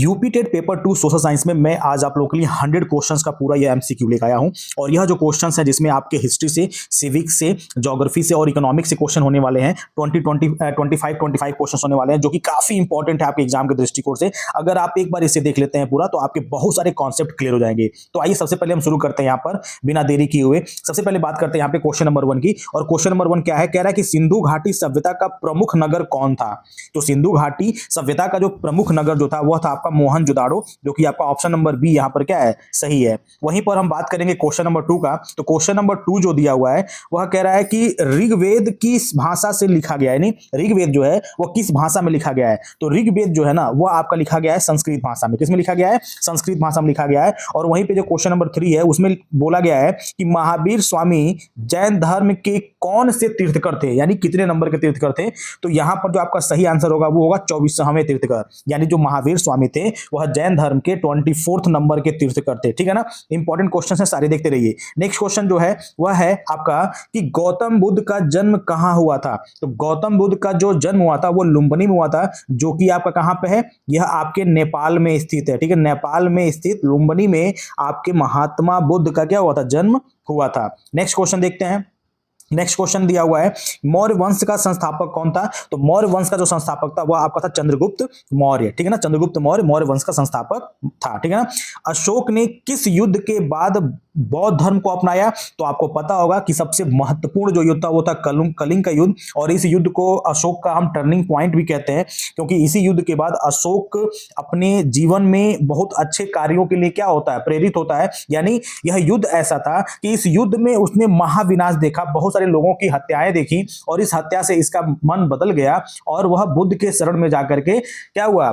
UP TET paper 2 social science में मैं आज आप लोगों के लिए 100 क्वेश्चंस का पूरा ये एमसीक्यू लेकर आया हूं। और यह जो क्वेश्चंस है जिसमें आपके हिस्ट्री से, सिविक्स से, ज्योग्राफी से और इकोनॉमिक्स से क्वेश्चन होने वाले हैं। 25 क्वेश्चंस होने वाले हैं जो कि काफी इंपॉर्टेंट है आपके एग्जाम के दृष्टिकोण से। अगर आप एक बार इसे देख लेते हैं पूरा तो आपके बहुत सारे कॉन्सेप्ट क्लियर हो जाएंगे। तो आइए सबसे पहले हम शुरू करते हैं यहाँ पर बिना देरी किए हुए। सबसे पहले बात करते हैं यहाँ पे क्वेश्चन नंबर 1 की। और क्वेश्चन नंबर 1 क्या है? कह रहा है कि सिंधु घाटी सभ्यता का प्रमुख नगर कौन था? तो सिंधु घाटी सभ्यता का जो प्रमुख नगर जो था वह था आपका मोहनजोदाड़ो, जो कि आपका ऑप्शन नंबर बी यहाँ पर क्या है? सही है। वहीं पर हम बात करेंगे क्वेश्चन नंबर 2 का। तो क्वेश्चन नंबर 2 जो दिया हुआ है वह कह रहा है कि ऋग्वेद किस भाषा से लिखा गया है, यानी ऋग्वेद जो है वह किस भाषा में लिखा गया है? तो ऋग्वेद जो है ना वह आपका लिखा गया है संस्कृत भाषा में। किसमें लिखा गया है? संस्कृत भाषा में लिखा गया है। और वहीं पे जो क्वेश्चन नंबर 3 है उसमें बोला गया है कि महावीर स्वामी जैन धर्म के कौन से तीर्थकर थे, यानी कितने नंबर के तीर्थकर थे? तो यहां पर जो आपका सही आंसर होगा वो होगा 24वें तीर्थकर, यानी जो महावीर स्वामी थे वह जैन धर्म के 24 नंबर के तीर्थकर थे। ठीक है ना? इंपॉर्टेंट क्वेश्चन है, सारे देखते रहिए। नेक्स्ट क्वेश्चन जो है वह है आपका कि गौतम बुद्ध का जन्म कहां हुआ था? तो गौतम बुद्ध का जो जन्म हुआ था वो लुम्बिनी में हुआ था, जो कि आपका कहां पे है? यह आपके नेपाल में स्थित है। ठीक है, नेपाल में स्थित लुम्बिनी में आपके महात्मा बुद्ध का क्या हुआ था? जन्म हुआ था। नेक्स्ट क्वेश्चन देखते हैं। नेक्स्ट क्वेश्चन दिया हुआ है मौर्य वंश का संस्थापक कौन था? तो मौर्य वंश का जो संस्थापक था वह आपका था चंद्रगुप्त मौर्य। ठीक है ना? चंद्रगुप्त मौर्य मौर्य वंश का संस्थापक था। ठीक है ना? अशोक ने किस युद्ध के बाद बौद्ध धर्म को अपनाया? तो आपको पता होगा कि सबसे महत्वपूर्ण जो युद्ध था वो था कलिंग का युद्ध। और इस युद्ध को अशोक का हम टर्निंग पॉइंट भी कहते हैं, क्योंकि इसी युद्ध के बाद अशोक अपने जीवन में बहुत अच्छे कार्यों के लिए क्या होता है? प्रेरित होता है। यानी यह युद्ध ऐसा था कि इस युद्ध में उसने महाविनाश देखा, बहुत सारे लोगों की हत्याएं देखी, और इस हत्या से इसका मन बदल गया और वह बुद्ध के शरण में जाकर के क्या हुआ?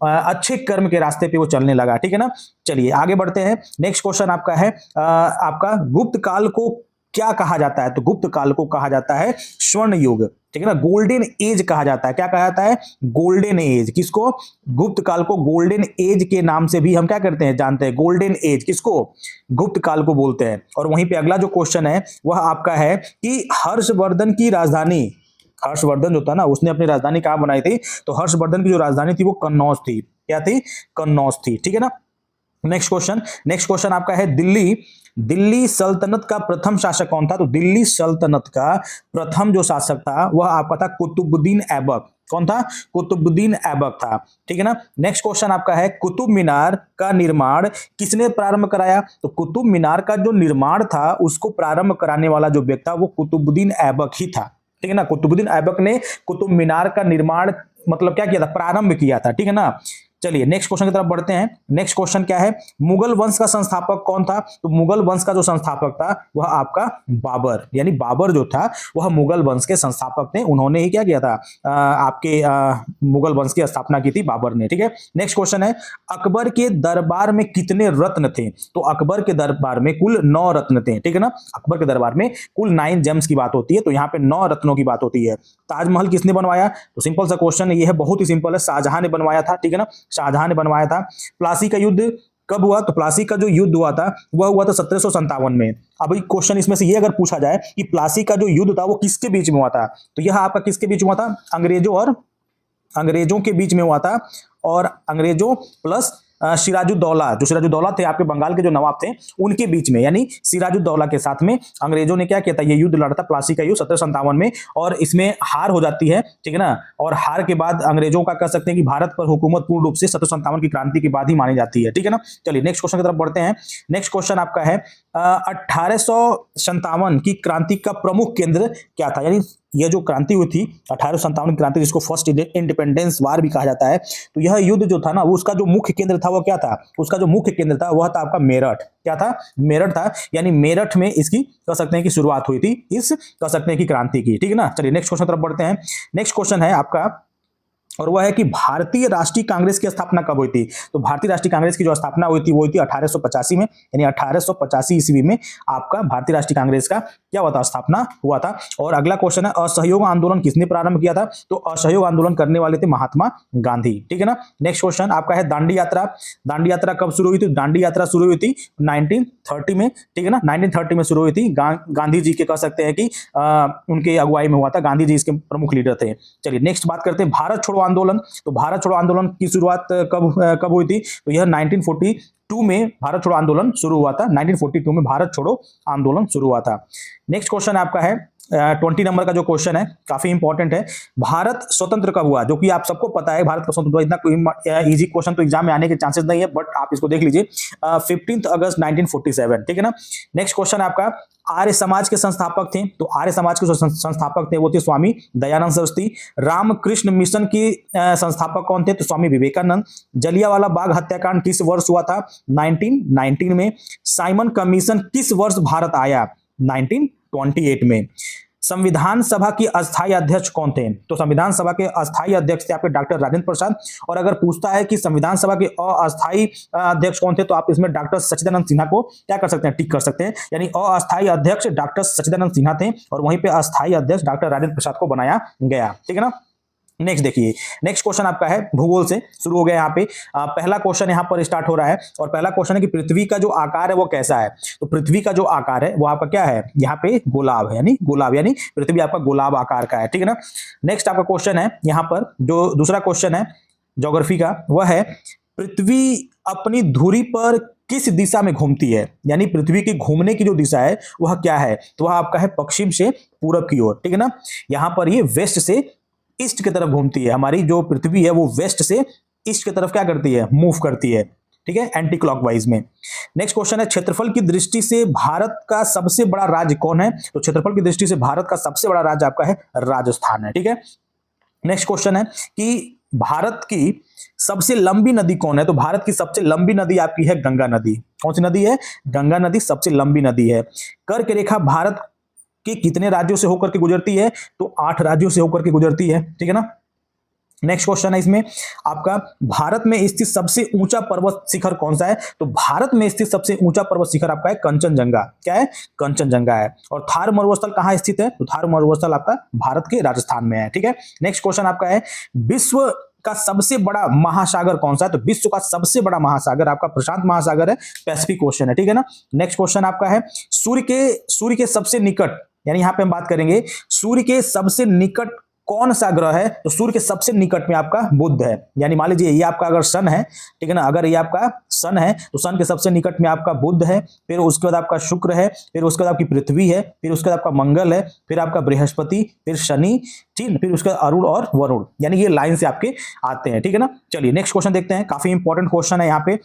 अच्छे कर्म के रास्ते पे वो चलने लगा। ठीक है ना? चलिए आगे बढ़ते हैं। नेक्स्ट क्वेश्चन आपका है आपका गुप्त काल को क्या कहा जाता है? तो गुप्त काल को कहा जाता है स्वर्ण युग। ठीक है ना? गोल्डन एज कहा जाता है। क्या कहा जाता है? Golden age. किसको? गुप्त काल को गोल्डन एज के नाम से भी हम क्या करते हैं? जानते हैं। गोल्डन एज किसको? गुप्त काल को बोलते हैं। और वहीं पे अगला जो क्वेश्चन है वह आपका है कि हर्षवर्धन की राजधानी, हर्षवर्धन जो था ना उसने अपनी राजधानी कहाँ बनाई थी? तो हर्षवर्धन की जो राजधानी थी वो कन्नौज थी। क्या थी? कन्नौज थी। ठीक है ना? नेक्स्ट क्वेश्चन आपका है दिल्ली सल्तनत का प्रथम शासक कौन था? तो दिल्ली सल्तनत का प्रथम जो शासक था वह आपका था कुतुबुद्दीन ऐबक। कौन था? कुतुबुद्दीन ऐबक था। ठीक है ना? नेक्स्ट क्वेश्चन आपका है कुतुब मीनार का निर्माण किसने प्रारंभ कराया? तो कुतुब मीनार का जो निर्माण था उसको प्रारंभ कराने वाला जो व्यक्ति था वो कुतुबुद्दीन ऐबक ही था। ठीक है ना? कुतुबुद्दीन ऐबक ने कुतुब मीनार का निर्माण मतलब क्या किया था? प्रारंभ किया था। ठीक है ना? चलिए नेक्स्ट क्वेश्चन की तरफ बढ़ते हैं। नेक्स्ट क्वेश्चन क्या है? मुगल वंश का संस्थापक कौन था? तो मुगल वंश का जो संस्थापक था वह आपका बाबर, यानी बाबर जो था वह मुगल वंश के संस्थापक थे। उन्होंने ही क्या किया था? आपके मुगल वंश की स्थापना की थी बाबर ने। ठीक है? नेक्स्ट क्वेश्चन है अकबर के दरबार में कितने रत्न थे? तो अकबर के दरबार में कुल 9 रत्न थे। ठीक है ना? अकबर के दरबार में कुल 9 जेम्स की बात होती है, तो यहाँ पे 9 रत्नों की बात होती है। ताजमहल किसने बनवाया? तो सिंपल सा क्वेश्चन है, ये है बहुत ही सिंपल है, शाहजहां ने बनवाया था। ठीक है ना? शाहजहां ने बनवाया था। प्लासी का युद्ध कब हुआ? तो प्लासी का जो युद्ध हुआ था वह हुआ था 1757 में। अब क्वेश्चन इसमें से ये अगर पूछा जाए कि प्लासी का जो युद्ध था वो किसके बीच में हुआ था? तो यह आपका किसके बीच में हुआ था? अंग्रेजों के बीच में हुआ था। और अंग्रेजों प्लस सिराजुद्दौला, जो सिराजुद्दौला थे आपके बंगाल के जो नवाब थे उनके बीच में, यानी सिराजुद्दौला के साथ में अंग्रेजों ने क्या किया था? ये युद्ध लड़ा था, प्लासी का युद्ध 1757 में। और इसमें हार हो जाती है। ठीक है ना? और हार के बाद अंग्रेजों का कह सकते हैं कि भारत पर हुकूमत पूर्ण रूप से 1757 की क्रांति के बाद ही मानी जाती है। ठीक है ना? चलिए नेक्स्ट क्वेश्चन की तरफ बढ़ते हैं। नेक्स्ट क्वेश्चन आपका है 1857 की क्रांति का प्रमुख केंद्र क्या था? यानी यह जो क्रांति हुई थी 1857 की क्रांति, जिसको फर्स्ट इंडिपेंडेंस वार भी कहा जाता है, तो यह युद्ध जो था ना वो उसका जो मुख्य केंद्र था वो क्या था? उसका जो मुख्य केंद्र था वह था आपका मेरठ। क्या था? मेरठ था। यानी मेरठ में इसकी कह सकते हैं कि शुरुआत हुई थी, इस कह सकते हैं कि क्रांति की। ठीक है ना? चलिए नेक्स्ट क्वेश्चन तरफ बढ़ते हैं। नेक्स्ट क्वेश्चन है आपका और वह है कि भारतीय राष्ट्रीय कांग्रेस की स्थापना कब हुई थी? तो भारतीय राष्ट्रीय कांग्रेस की जो स्थापना हुई थी वो हुई थी 1885 में, यानी 1885 ईस्वी में आपका भारतीय राष्ट्रीय कांग्रेस का क्या हुआ था? स्थापना हुआ था। और अगला क्वेश्चन है असहयोग आंदोलन किसने प्रारंभ किया था? तो असहयोग आंदोलन करने वाले थे महात्मा गांधी। ठीक है ना? नेक्स्ट क्वेश्चन आपका है दांडी यात्रा। दांडी यात्रा कब शुरू हुई थी? दांडी यात्रा शुरू हुई थी 1930 में। ठीक है ना? 1930 में शुरू हुई थी। गांधी जी के कह सकते हैं कि उनके अगुवाई में हुआ था। गांधी जी इसके प्रमुख लीडर थे। चलिए नेक्स्ट बात करते हैं भारत छोड़ो आंदोलन, तो भारत छोड़ो आंदोलन की शुरुआत कब हुई थी? तो यह 1942 में भारत छोड़ो आंदोलन शुरू हुआ था। 1942 में भारत छोड़ो आंदोलन शुरू हुआ था। नेक्स्ट क्वेश्चन आपका है 20 नंबर का जो क्वेश्चन है, काफी इंपॉर्टेंट है। भारत स्वतंत्र कब हुआ? जो कि आप सबको पता है भारत का स्वतंत्र हुआ, इतना कोई इजी क्वेश्चन तो एग्जाम में आने के चांसेस नहीं है, बट आप इसको देख लीजिए 15 अगस्त 1947, ठीक है ना। नेक्स्ट क्वेश्चन आपका, आर्य समाज के संस्थापक थे, तो आर्य समाज के जो संस्थापक थे वो थे स्वामी दयानंद सरस्वती। रामकृष्ण मिशन की संस्थापक कौन थे? तो स्वामी विवेकानंद। जलियांवाला बाग हत्याकांड किस वर्ष हुआ था? 1919 में। साइमन कमीशन किस वर्ष भारत आया? 1928 में। संविधान सभा की अस्थायी अध्यक्ष कौन थे? तो संविधान सभा के अस्थायी अध्यक्ष थे आपके डॉक्टर राजेंद्र प्रसाद। और अगर पूछता है कि संविधान सभा के अस्थायी अध्यक्ष कौन थे, तो आप इसमें डॉक्टर सच्चिदानंद सिन्हा को क्या कर सकते हैं? टिक कर सकते हैं। यानी अस्थायी अध्यक्ष डॉक्टर सच्चिदानंद सिन्हा थे और वहीं पे अस्थायी अध्यक्ष डॉक्टर राजेंद्र प्रसाद को बनाया गया, ठीक है ना। नेक्स्ट देखिए, नेक्स्ट क्वेश्चन आपका है भूगोल से शुरू हो गया। यहाँ पे पहला क्वेश्चन यहाँ पर स्टार्ट हो रहा है और पहला क्वेश्चन है कि पृथ्वी का जो आकार है वो कैसा है? तो पृथ्वी का जो आकार है वो आपका क्या है? यहाँ पे गोलाब है, यानी गोलाब, यानी पृथ्वी आपका गोलाब आकार का है, ठीक है ना। नेक्स्ट आपका क्वेश्चन है यहाँ पर जो दूसरा क्वेश्चन है ज्योग्राफी का, वह है पृथ्वी अपनी धुरी पर किस दिशा में घूमती है? यानी पृथ्वी की घूमने की जो दिशा है वह क्या है? तो वह आपका है पश्चिम से पूरब की ओर, ठीक है ना। यहाँ पर ये वेस्ट से ईस्ट की तरफ घूमती है। हमारी जो पृथ्वी है वो वेस्ट से ईस्ट की तरफ क्या करती है? मूव करती है, ठीक है, एंटी क्लॉकवाइज में। नेक्स्ट क्वेश्चन है क्षेत्रफल की दृष्टि से भारत का सबसे बड़ा राज्य कौन है? तो क्षेत्रफल की दृष्टि से भारत का सबसे बड़ा राज्य आपका है राजस्थान है, ठीक है। नेक्स्ट क्वेश्चन है कि भारत की सबसे लंबी नदी कौन है? तो भारत की सबसे लंबी नदी आपकी है गंगा नदी। कौन सी नदी है? गंगा नदी सबसे लंबी नदी है। कर्क रेखा भारत कि कितने राज्यों से होकर के गुजरती है? तो 8 राज्यों से होकर के गुजरती है, ठीक है ना। नेक्स्ट क्वेश्चन है इसमें आपका, भारत में स्थित सबसे ऊंचा पर्वत शिखर कौन सा है? तो भारत में स्थित सबसे ऊंचा पर्वत शिखर आपका है कंचनजंगा। क्या है? कंचनजंगा है। और थार मरुस्थल कहां स्थित है? तो थार मरुस्थल आपका भारत के राजस्थान में है, ठीक है। नेक्स्ट क्वेश्चन आपका है विश्व का सबसे बड़ा महासागर कौन सा है? तो विश्व का सबसे बड़ा महासागर आपका प्रशांत महासागर है, पैसिफिक ओशन है, ठीक है ना। नेक्स्ट क्वेश्चन आपका है सूर्य के सबसे निकट, यानी यहां पे हम बात करेंगे सूर्य के सबसे निकट कौन सा ग्रह है? तो सूर्य के सबसे निकट में आपका बुध है। यानी मान लीजिए ये आपका अगर सन है, ठीक है ना, अगर ये आपका सन है तो सन के सबसे निकट में आपका बुध है, फिर उसके बाद आपका शुक्र है, फिर उसके बाद आपकी पृथ्वी है, फिर उसके बाद आपका मंगल है, फिर आपका बृहस्पति, फिर शनि, ठीक, फिर उसके बाद अरुण और वरुण, यानी ये लाइन से आपके आते हैं, ठीक है ना। चलिए नेक्स्ट क्वेश्चन देखते हैं, काफी इंपॉर्टेंट क्वेश्चन है यहाँ पे।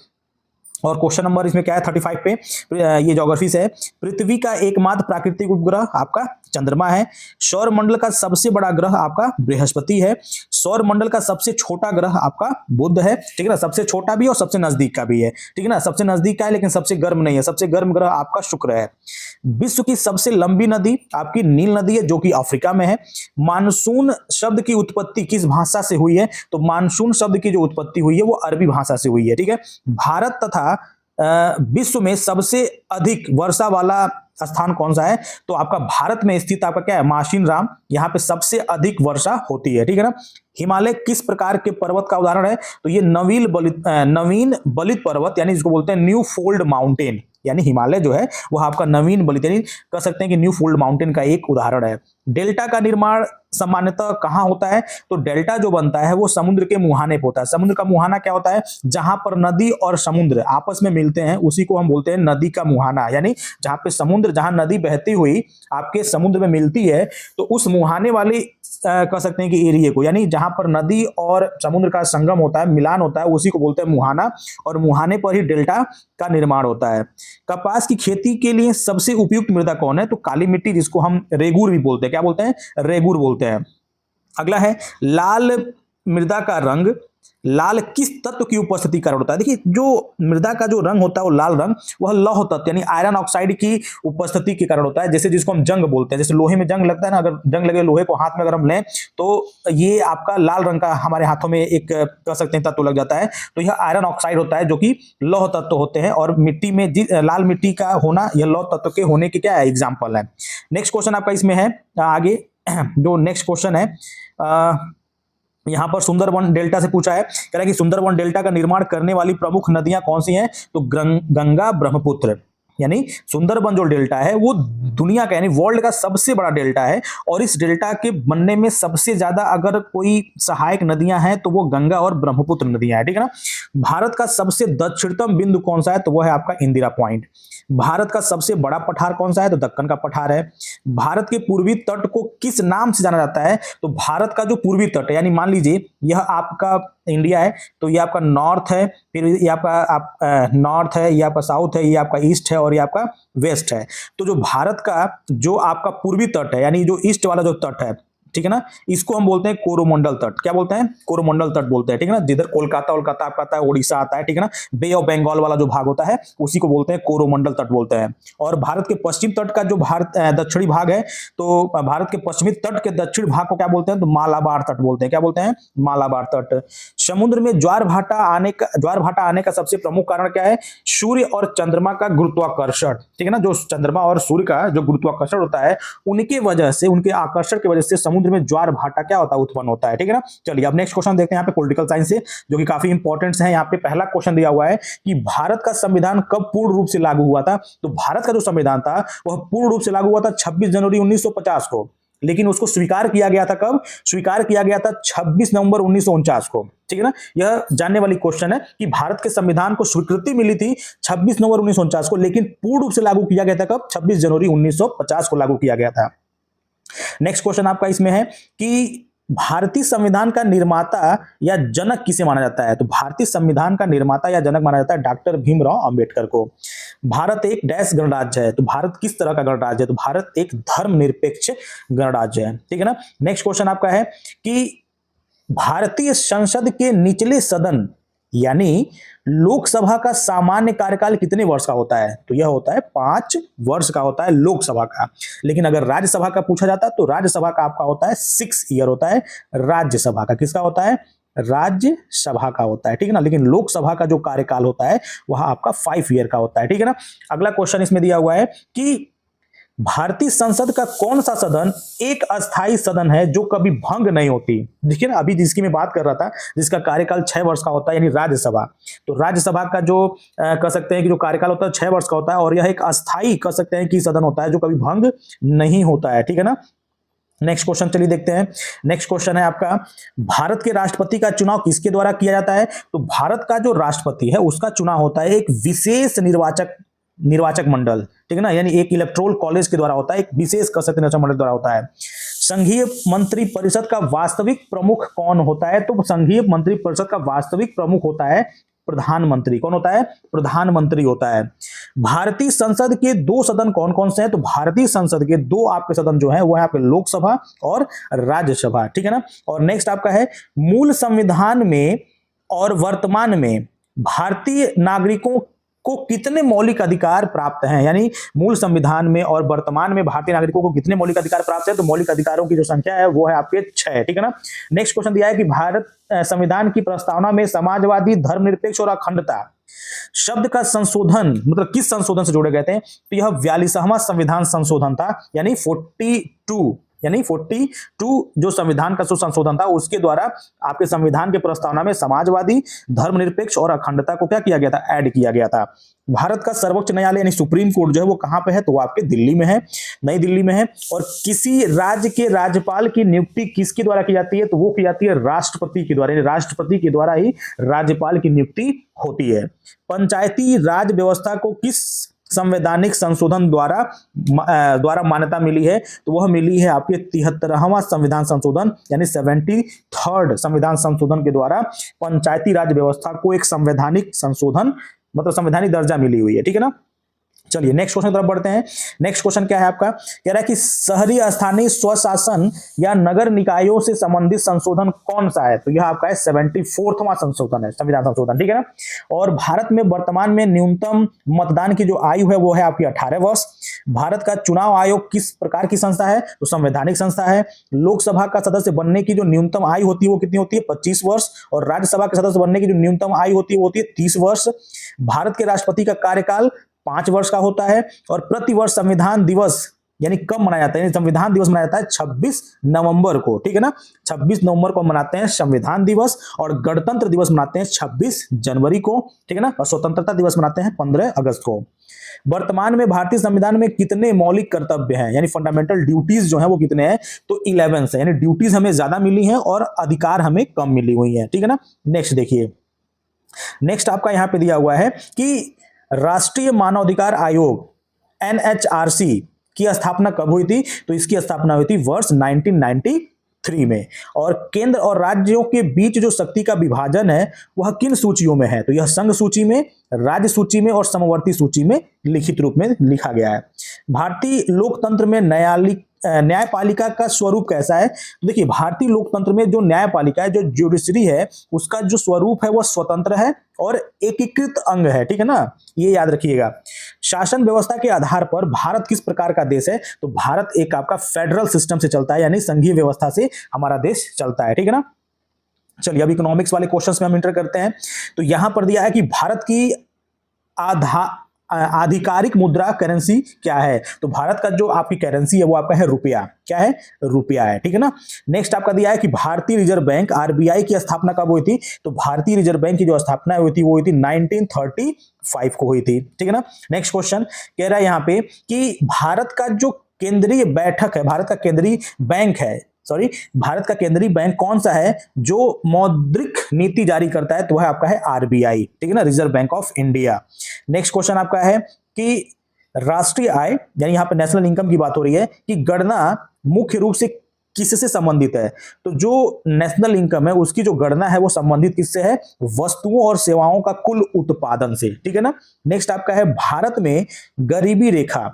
और क्वेश्चन नंबर इसमें क्या है 35 पे, ये ज्योग्राफी से है। पृथ्वी का एकमात्र प्राकृतिक उपग्रह आपका चंद्रमा है। सौर मंडल का सबसे बड़ा ग्रह आपका बृहस्पति है। सौर मंडल का सबसे छोटा ग्रह आपका बुध है, ठीक है ना। सबसे छोटा भी और सबसे नजदीक का भी है, ठीक है ना। सबसे नजदीक का है लेकिन सबसे गर्म नहीं है। सबसे गर्म ग्रह आपका शुक्र है। विश्व की सबसे लंबी नदी आपकी नील नदी है जो कि अफ्रीका में है। मानसून शब्द की उत्पत्ति किस भाषा से हुई है? तो मानसून शब्द की जो उत्पत्ति हुई है वो अरबी भाषा से हुई है, ठीक है। भारत तथा विश्व में सबसे अधिक वर्षा वाला स्थान कौन सा है? तो आपका भारत में स्थित आपका क्या है? माशिनराम, यहाँ पे सबसे अधिक वर्षा होती है, ठीक है ना। हिमालय किस प्रकार के पर्वत का उदाहरण है? तो ये नवीन बलित पर्वत, यानी जिसको बोलते हैं न्यू फोल्ड माउंटेन, यानी हिमालय जो है वह आपका नवीन बलित, यानी कह सकते हैं कि न्यू फोल्ड माउंटेन का एक उदाहरण है। डेल्टा का निर्माण सामान्यतः कहां होता है? तो डेल्टा जो बनता है वो समुद्र के मुहाने पे होता है। समुद्र का मुहाना क्या होता है? जहां पर नदी और समुद्र आपस में मिलते हैं उसी को हम बोलते हैं नदी का मुहाना, यानी जहां पे समुद्र, जहां नदी बहती हुई आपके समुद्र में मिलती है तो उस मुहाने वाली कह सकते हैं कि एरिया को, यानी जहां पर नदी और समुद्र का संगम होता है, मिलान होता है, उसी को बोलते हैं मुहाना। और मुहाने पर ही डेल्टा का निर्माण होता है। कपास की खेती के लिए सबसे उपयुक्त मृदा कौन है? तो काली मिट्टी, जिसको हम रेगूर भी बोलते हैं। क्या बोलते हैं? रेगूर बोलते हैं। अगला है लाल मृदा का रंग लाल किस तत्व की उपस्थिति कारण होता है? देखिए जो मृदा का जो रंग होता है वो लाल रंग, वह लौह तत्व यानी आयरन ऑक्साइड की उपस्थिति के कारण होता है। जैसे जिसको हम जंग बोलते हैं, जैसे लोहे में जंग लगता है ना, अगर जंग लगे लोहे को हाथ में अगर हम लें तो ये आपका लाल रंग का हमारे हाथों में एक कह सकते हैं तत्व लग जाता है, तो यह आयरन ऑक्साइड होता है जो कि लौह तत्व होते हैं। और मिट्टी में लाल मिट्टी का होना यह लौह तत्व के होने की क्या है? एग्जाम्पल है। नेक्स्ट क्वेश्चन आपका इसमें है आगे, जो नेक्स्ट क्वेश्चन है यहां पर सुंदरबन डेल्टा से पूछा है। कह रहा है कि सुंदरबन डेल्टा का निर्माण करने वाली प्रमुख नदियां कौन सी हैं? तो गंगा, ब्रह्मपुत्र, यानी सुंदरबन जो डेल्टा है वो दुनिया का यानी वर्ल्ड का सबसे बड़ा डेल्टा है, और इस डेल्टा के बनने में सबसे ज्यादा अगर कोई सहायक नदियां हैं तो वो गंगा और ब्रह्मपुत्र नदियां हैं, ठीक है ना। भारत का सबसे दक्षिणतम बिंदु कौन सा है, तो वो है आपका इंदिरा पॉइंट। भारत का सबसे बड़ा पठार कौन सा है, तो दक्कन का पठार है। भारत के पूर्वी तट को किस नाम से जाना जाता है, तो भारत का जो पूर्वी तट है, यानी मान लीजिए यह आपका इंडिया है, तो ये आपका नॉर्थ है, फिर ये आपका नॉर्थ है, ये आपका साउथ है, ये आपका ईस्ट है और ये आपका वेस्ट है। तो जो भारत का जो आपका पूर्वी तट है, यानी जो ईस्ट वाला जो तट है, ठीक है ना, इसको हम बोलते हैं कोरोमंडल तट। क्या बोलते हैं, कोरोमंडल तट बोलते हैं, ठीक है ना। जिधर कोलकाता आपका आता है, उड़ीसा आता है, ठीक है ना, बे ऑफ बंगाल वाला जो भाग होता है उसी को बोलते हैं कोरोमंडल तट बोलते हैं। और भारत के पश्चिम तट का जो दक्षिणी भाग है, तो भारत के पश्चिमी तट के दक्षिण भाग को क्या बोलते हैं, तो मालाबार तट बोलते हैं। क्या बोलते हैं, मालाबार तट। समुद्र में ज्वार भाटा आने का सबसे प्रमुख कारण क्या है, सूर्य और चंद्रमा का गुरुत्वाकर्षण, ठीक है ना। जो चंद्रमा और सूर्य का जो गुरुत्वाकर्षण होता है, उनके वजह से, उनके आकर्षण की वजह से समुद्र में ज्वार भाटा क्या होता है, उत्पन्न होता है, ठीक है ना। चलिए अब नेक्स्ट क्वेश्चन देखते हैं यहाँ पे पॉलिटिकल साइंस से, जो कि काफी इंपॉर्टेंट है। यहाँ पे पहला क्वेश्चन दिया हुआ है कि भारत का संविधान कब पूर्ण रूप से लागू हुआ था, तो भारत का जो संविधान था वह पूर्ण रूप से लागू हुआ था 26 जनवरी 1950 को, लेकिन उसको स्वीकार किया गया था कब, स्वीकार किया गया था 26 नवंबर 1949 को, ठीक है ना। यह जानने वाली क्वेश्चन है कि भारत के संविधान को स्वीकृति मिली थी 26 नवंबर 1949 को, लेकिन पूर्ण रूप से लागू किया गया था कब, 26 जनवरी 1950 को लागू किया गया था। नेक्स्ट क्वेश्चन आपका इसमें है कि भारतीय संविधान का निर्माता या जनक किसे माना जाता है, तो भारतीय संविधान का निर्माता या जनक माना जाता है डॉक्टर भीमराव अंबेडकर को। भारत एक डैश गणराज्य है, तो भारत किस तरह का गणराज्य है, तो भारत एक धर्मनिरपेक्ष गणराज्य है, ठीक है ना। नेक्स्ट क्वेश्चन आपका है कि भारतीय संसद के निचले सदन यानी लोकसभा का सामान्य कार्यकाल कितने वर्ष का होता है, तो यह होता है 5 वर्ष का होता है लोकसभा का। लेकिन अगर राज्यसभा का पूछा जाता है तो राज्यसभा का आपका होता है 6 ईयर होता है राज्यसभा का। किसका होता है, राज्यसभा का होता है, ठीक है ना। लेकिन लोकसभा का जो कार्यकाल होता है वह आपका 5 ईयर का होता है, ठीक है ना। अगला क्वेश्चन इसमें दिया हुआ है कि भारतीय संसद का कौन सा सदन एक अस्थायी सदन है जो कभी भंग नहीं होती। देखिए ना, अभी जिसकी मैं बात कर रहा था जिसका कार्यकाल 6 वर्ष का होता है, यानी राज्यसभा। तो राज्यसभा का जो कह सकते हैं कि जो कार्यकाल होता है 6 वर्ष का होता है, और यह एक अस्थायी कह सकते हैं कि सदन होता है जो कभी भंग नहीं होता है, ठीक है ना। नेक्स्ट क्वेश्चन चलिए देखते हैं। नेक्स्ट क्वेश्चन है आपका, भारत के राष्ट्रपति का चुनाव किसके द्वारा किया जाता है, तो भारत का जो राष्ट्रपति है उसका चुनाव होता है एक विशेष निर्वाचक मंडल, ठीक है ना, यानी एक इलेक्टोरल कॉलेज के द्वारा होता है, एक विशेष कह सकते निर्वाचक मंडल द्वारा होता है। संघीय मंत्री परिषद का वास्तविक प्रमुख कौन होता है, तो संघीय मंत्री परिषद का वास्तविक प्रमुख होता है प्रधानमंत्री। कौन होता है, प्रधानमंत्री होता है। भारतीय संसद के 2 सदन कौन कौन से हैं, तो भारतीय संसद के 2 आपके सदन जो है वो है आपके लोकसभा और राज्यसभा, ठीक है ना। और नेक्स्ट आपका है, मूल संविधान में और वर्तमान में भारतीय नागरिकों को कितने मौलिक अधिकार प्राप्त हैं, यानी मूल संविधान में और वर्तमान में भारतीय नागरिकों को कितने मौलिक अधिकार प्राप्त है, तो मौलिक अधिकारों की जो संख्या है वो है आपके 6, ठीक है ना। नेक्स्ट क्वेश्चन दिया है कि भारत संविधान की प्रस्तावना में समाजवादी, धर्मनिरपेक्ष और अखंडता शब्द का संशोधन मतलब किस संशोधन से जोड़े गए थे, तो यह 42वां संविधान संशोधन था, यानी 42 जो संविधान का संशोधन था उसके द्वारा आपके संविधान के प्रस्तावना में समाजवादी, धर्मनिरपेक्ष और अखंडता को क्या किया गया था, ऐड किया गया था। भारत का सर्वोच्च न्यायालय यानी सुप्रीम कोर्ट जो है वो कहां पे है, तो वो आपके दिल्ली में है, नई दिल्ली में है। और किसी राज्य के राज्यपाल की नियुक्ति किसके द्वारा की जाती है, तो वो की जाती है राष्ट्रपति के द्वारा, राष्ट्रपति के द्वारा ही राज्यपाल की नियुक्ति होती है। पंचायती राज व्यवस्था को किस संवैधानिक संशोधन द्वारा मान्यता मिली है, तो वह मिली है आपके 73वां संविधान संशोधन यानी 73rd संविधान संशोधन के द्वारा पंचायती राज व्यवस्था को एक संवैधानिक संशोधन मतलब संवैधानिक दर्जा मिली हुई है, ठीक है ना। चलिए नेक्स्ट क्वेश्चन की तरफ बढ़ते हैं। नेक्स्ट क्वेश्चन क्या है आपका, कह रहा है कि शहरी स्थानीय स्वशासन या नगर निकायों से संबंधित संशोधन कौन सा है, तो यह आपका है 74वां संशोधन है, संविधान संशोधन, ठीक है ना। और भारत में वर्तमान में न्यूनतम मतदान की जो आयु है वो है आपकी 18 वर्ष। भारत का चुनाव आयोग किस प्रकार की संस्था है, तो संवैधानिक संस्था है। लोकसभा का सदस्य बनने की जो न्यूनतम आयु होती है वो कितनी होती है, 25 वर्ष। और राज्यसभा के सदस्य बनने की जो न्यूनतम आयु होती है वो होती है 30 वर्ष। भारत के राष्ट्रपति का कार्यकाल 5 वर्ष का होता है और प्रतिवर्ष संविधान दिवस यानी कब मनाया जाता है, यानी संविधान दिवस मनाया जाता है 26 नवंबर को, ठीक है ना, 26 नवंबर को मनाते हैं संविधान दिवस, और गणतंत्र दिवस मनाते हैं 26 जनवरी को, ठीक है ना, और स्वतंत्रता दिवस मनाते हैं 15 अगस्त को। वर्तमान में भारतीय संविधान में कितने मौलिक कर्तव्य हैं, यानी फंडामेंटल ड्यूटीज जो है वो कितने हैं, तो 11 है, यानी ड्यूटीज हमें ज्यादा मिली हैं और अधिकार हमें कम मिली हुई है, ठीक है ना। नेक्स्ट देखिए, नेक्स्ट आपका यहां पे दिया हुआ है कि राष्ट्रीय मानवाधिकार आयोग NHRC की स्थापना कब हुई थी, तो इसकी स्थापना हुई थी वर्ष 1993 में। और केंद्र और राज्यों के बीच जो शक्ति का विभाजन है वह किन सूचियों में है, तो यह संघ सूची में, राज्य सूची में और समवर्ती सूची में लिखित रूप में लिखा गया है। भारतीय लोकतंत्र में न्यायपालिका का स्वरूप कैसा है, तो देखिए भारतीय लोकतंत्र में जो न्यायपालिका है, जो ज्युडिशरी है, उसका जो स्वरूप है वह स्वतंत्र है और एकीकृत अंग है, ठीक है ना, ये याद रखिएगा। शासन व्यवस्था के आधार पर भारत किस प्रकार का देश है, तो भारत एक आपका फेडरल सिस्टम से चलता है, यानी संघीय व्यवस्था से हमारा देश चलता है, ठीक है ना। चलिए अब इकोनॉमिक्स वाले क्वेश्चंस में हम इंटर करते हैं। तो यहां पर दिया है कि भारत की आधिकारिक मुद्रा करेंसी क्या है, तो भारत का जो आपकी करेंसी है वो आपका है रुपया, क्या है, रुपया है, ठीक है ना। नेक्स्ट आपका दिया है कि भारतीय रिजर्व बैंक RBI की स्थापना कब हुई थी, तो भारतीय रिजर्व बैंक की जो स्थापना हुई थी वो हुई थी 1935 को हुई थी, ठीक है ना। नेक्स्ट क्वेश्चन कह रहा है यहाँ पे कि भारत का जो केंद्रीय बैठक है, भारत का केंद्रीय बैंक है, सॉरी, भारत का केंद्रीय बैंक कौन सा है जो मौद्रिक नीति जारी करता है, तो वह आपका है RBI, ठीक है ना, reserve bank of India. Next question आपका है कि राष्ट्रीय आय, यानी यहां पे नेशनल इनकम की बात हो रही है, कि गणना मुख्य रूप से किससे संबंधित है, तो जो नेशनल इनकम है उसकी जो गणना है वो संबंधित किससे है, वस्तुओं और सेवाओं का कुल उत्पादन से, ठीक है ना। नेक्स्ट आपका है भारत में गरीबी रेखा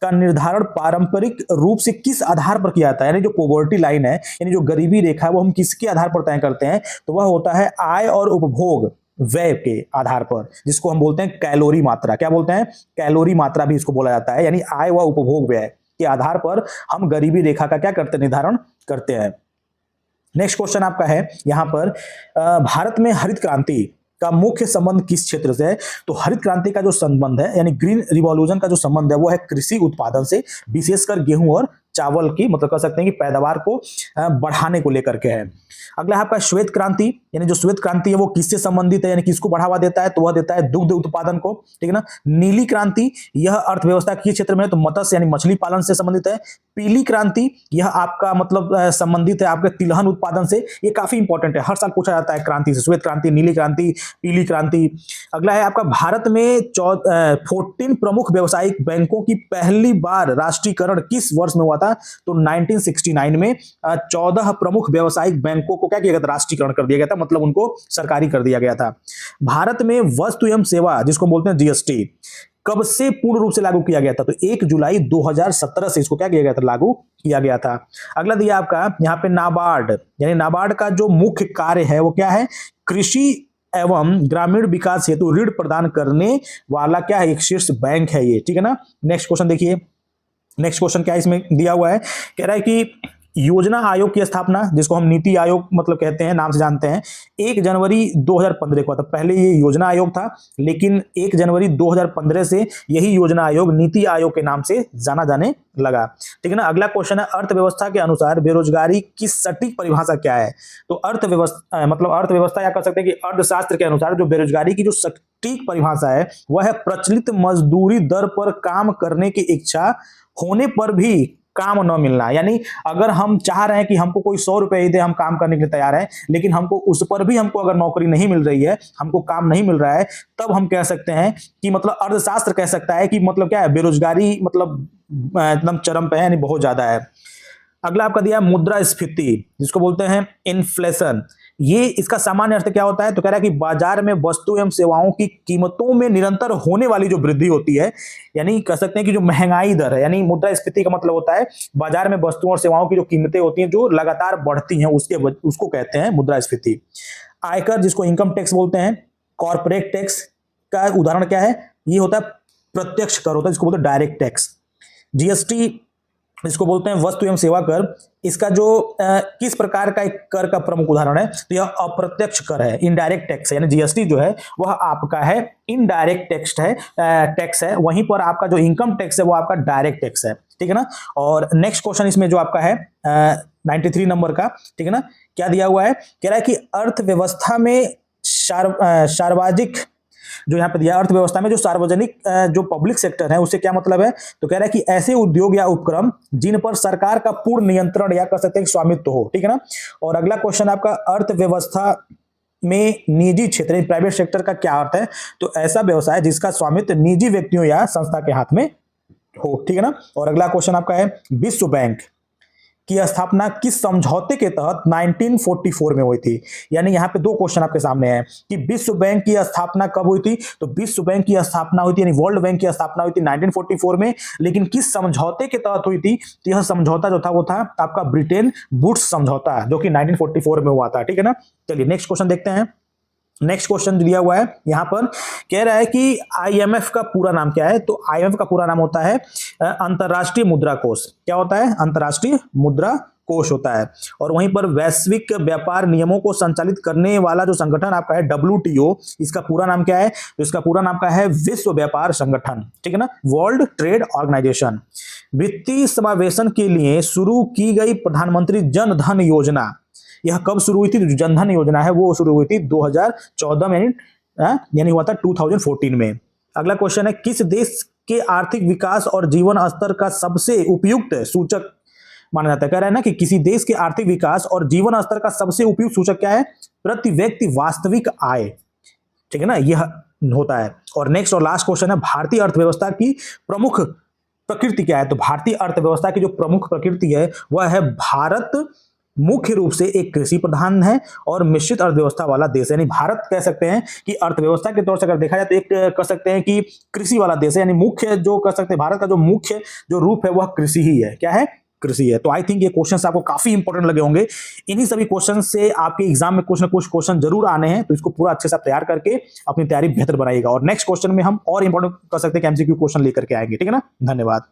का निर्धारण पारंपरिक रूप से किस आधार पर किया जाता है, यानी जो पॉवर्टी लाइन है, यानी जो गरीबी रेखा है वो हम किसके आधार पर तय करते हैं, तो वह होता है आय और उपभोग व्यय के आधार पर, जिसको हम बोलते हैं कैलोरी मात्रा, क्या बोलते हैं, कैलोरी मात्रा भी इसको बोला जाता है, यानी आय व उपभोग व्यय के आधार पर हम गरीबी रेखा का क्या करते हैं, निर्धारण करते हैं। नेक्स्ट क्वेश्चन आपका है यहां पर भारत में हरित क्रांति का मुख्य संबंध किस क्षेत्र से है, तो हरित क्रांति का जो संबंध है, यानी ग्रीन रिवॉल्यूशन का जो संबंध है वो है कृषि उत्पादन से, विशेषकर गेहूं और चावल की, मतलब कह सकते हैं कि पैदावार को बढ़ाने को लेकर के है। अगला है आपका श्वेत क्रांति, यानी जो श्वेत क्रांति है वो किससे संबंधित है, यानी किसको बढ़ावा देता है, तो वह देता है दुग्ध उत्पादन को, ठीक है ना। नीली क्रांति यह अर्थव्यवस्था के क्षेत्र में है, तो मत्स्य यानी मछली पालन से संबंधित है। पीली क्रांति यह आपका मतलब संबंधित है आपके तिलहन उत्पादन से, ये काफी इंपॉर्टेंट है, हर साल पूछा जाता है क्रांति से, श्वेत क्रांति, नीली क्रांति, पीली क्रांति। अगला है आपका भारत में 14 प्रमुख व्यावसायिक बैंकों की पहली बार राष्ट्रीयकरण किस वर्ष में हुआ था, तो 1969 में 14 प्रमुख व्यावसायिक बैंकों को क्या किया गया था, राष्ट्रीयकरण कर दिया गया था, मतलब उनको सरकारी कर दिया गया था। भारत में वस्तु एवं सेवा जिसको बोलते हैं GST कब से पूर्ण रूप से लागू किया गया था, तो 1 जुलाई 2017 से इसको क्या किया गया था, लागू किया गया था। अगला दिया आपका यहाँ पे नाबार्ड, यानी नाबार्ड का जो मुख्य कार्य है वो क्या है, कृषि एवं ग्रामीण विकास हेतु ऋण प्रदान करने वाला क्या है, एक शीर्ष बैंक है ये, ठीक है ना। नेक्स्ट क्वेश्चन देखिए, नेक्स्ट क्वेश्चन क्या इसमें दिया हुआ है, कह रहा है कि योजना आयोग की स्थापना, जिसको हम नीति आयोग मतलब कहते हैं, नाम से जानते हैं, 1 जनवरी 2015 को था। पहले ये योजना आयोग था, लेकिन 1 जनवरी 2015 से यही योजना आयोग नीति आयोग के नाम से जाना जाने लगा, ठीक है ना। अगला क्वेश्चन है अर्थव्यवस्था के अनुसार बेरोजगारी की सटीक परिभाषा क्या है, तो अर्थव्यवस्था मतलब अर्थव्यवस्था या कह सकते हैं कि अर्थशास्त्र के अनुसार जो बेरोजगारी की जो सटीक परिभाषा है वह है प्रचलित मजदूरी दर पर काम करने की इच्छा होने पर भी काम न मिलना, यानी अगर हम चाह रहे हैं कि हमको कोई 100 रुपए ही दे, हम काम करने के लिए तैयार हैं, लेकिन हमको उस पर भी हमको अगर नौकरी नहीं मिल रही है, हमको काम नहीं मिल रहा है, तब हम कह सकते हैं कि मतलब अर्थशास्त्र कह सकता है कि मतलब क्या है, बेरोजगारी मतलब एकदम चरम पे है, यानी बहुत ज्यादा है। अगला आपका दिया मुद्रास्फीति, जिसको बोलते हैं इन्फ्लेशन, ये इसका सामान्य अर्थ क्या होता है, तो कह रहा है कि बाजार में वस्तु एवं सेवाओं की कीमतों में निरंतर होने वाली जो वृद्धि होती है, यानी कह सकते हैं कि जो महंगाई दर है, यानी मुद्रास्फीति का मतलब होता है बाजार में वस्तुओं और सेवाओं की जो कीमतें होती हैं जो लगातार बढ़ती हैं, उसको कहते हैं मुद्रास्फीति। आयकर, जिसको इनकम टैक्स बोलते हैं, कॉर्पोरेट टैक्स का उदाहरण क्या है, ये होता है प्रत्यक्ष कर होता है, जिसको बोलते हैं डायरेक्ट टैक्स। GST इसको बोलते हैं वस्तु एवं सेवा कर। इसका जो किस प्रकार का एक कर का प्रमुख उदाहरण है, तो यह अप्रत्यक्ष कर है, इनडायरेक्ट टैक्स है, यानी जीएसटी जो है वह आपका है इनडायरेक्ट टैक्स है। वहीं पर आपका जो इनकम टैक्स है वो आपका डायरेक्ट टैक्स है, ठीक है ना। और नेक्स्ट क्वेश्चन इसमें जो आपका है 93 नंबर का, ठीक है ना, क्या दिया हुआ है, कह रहा है कि अर्थव्यवस्था में सार्वजनिक, जो यहाँ पे दिया अर्थव्यवस्था में जो सार्वजनिक जो पब्लिक सेक्टर है उससे क्या मतलब है, तो कह रहा है कि ऐसे उद्योग या उपक्रम जिन पर सरकार का पूर्ण नियंत्रण या कह सकते हैं स्वामित्व हो, ठीक है ना। और अगला क्वेश्चन आपका अर्थव्यवस्था में निजी क्षेत्र प्राइवेट सेक्टर का क्या अर्थ है, तो ऐसा व्यवसाय जिसका स्वामित्व निजी व्यक्तियों या संस्था के हाथ में हो, ठीक है ना। और अगला क्वेश्चन आपका है विश्व बैंक की स्थापना किस समझौते के तहत 1944 में हुई थी। यानी यहाँ पे दो क्वेश्चन आपके सामने हैं कि विश्व बैंक की स्थापना कब हुई थी, तो विश्व बैंक की स्थापना हुई थी यानी वर्ल्ड बैंक की स्थापना हुई थी 1944 में, लेकिन किस समझौते के तहत हुई थी, तो यह समझौता जो था वो था आपका ब्रिटेन वुड्स समझौता, जो कि 1944 में हुआ था, ठीक है ना। चलिए नेक्स्ट क्वेश्चन देखते हैं। नेक्स्ट क्वेश्चन दिया हुआ है यहां पर, कह रहा है कि आईएमएफ का पूरा नाम क्या है, तो आईएमएफ का पूरा नाम होता है अंतरराष्ट्रीय मुद्रा कोष। क्या होता है, अंतरराष्ट्रीय मुद्रा कोष होता है। और वहीं पर वैश्विक व्यापार नियमों को संचालित करने वाला जो संगठन आपका है WTO, इसका पूरा नाम क्या है, तो इसका पूरा नाम का है विश्व व्यापार संगठन, ठीक है ना, वर्ल्ड ट्रेड ऑर्गेनाइजेशन। वित्तीय समावेशन के लिए शुरू की गई प्रधानमंत्री जन धन योजना, यह कब शुरू हुई थी, तो जन धन योजना है वो शुरू हुई थी 2014 में, यानी हुआ था 2014 में। अगला क्वेश्चन है किस देश के आर्थिक विकास और जीवन स्तर का सबसे उपयुक्त सूचक माना जाता है। कह रहा है ना कि किसी देश के आर्थिक विकास और जीवन स्तर का सबसे उपयुक्त सूचक क्या है, प्रति व्यक्ति वास्तविक आय, ठीक है ना, यह होता है। और नेक्स्ट और लास्ट क्वेश्चन है भारतीय अर्थव्यवस्था की प्रमुख प्रकृति क्या है, तो भारतीय अर्थव्यवस्था की जो प्रमुख प्रकृति है वह है भारत मुख्य रूप से एक कृषि प्रधान है और मिश्रित अर्थव्यवस्था वाला देश है। यानी भारत कह सकते हैं कि अर्थव्यवस्था के तौर से अगर देखा जाए तो एक कह सकते हैं कि कृषि वाला देश है, यानी मुख्य जो कह सकते हैं भारत का जो मुख्य जो रूप है वह कृषि ही है। क्या है, कृषि है। तो आई थिंक ये क्वेश्चन आपको काफी इंपॉर्टेंट लगे होंगे। इन्हीं सभी क्वेश्चन से आपके एग्जाम में कुछ ना कुछ क्वेश्चन जरूर आने हैं, तो इसको पूरा अच्छे से तैयार करके अपनी तैयारी बेहतर बनाइएगा। और नेक्स्ट क्वेश्चन में हम और इंपॉर्टेंट कर सकते हैं एमसीक्यू क्वेश्चन लेकर के आएंगे, ठीक है ना। धन्यवाद।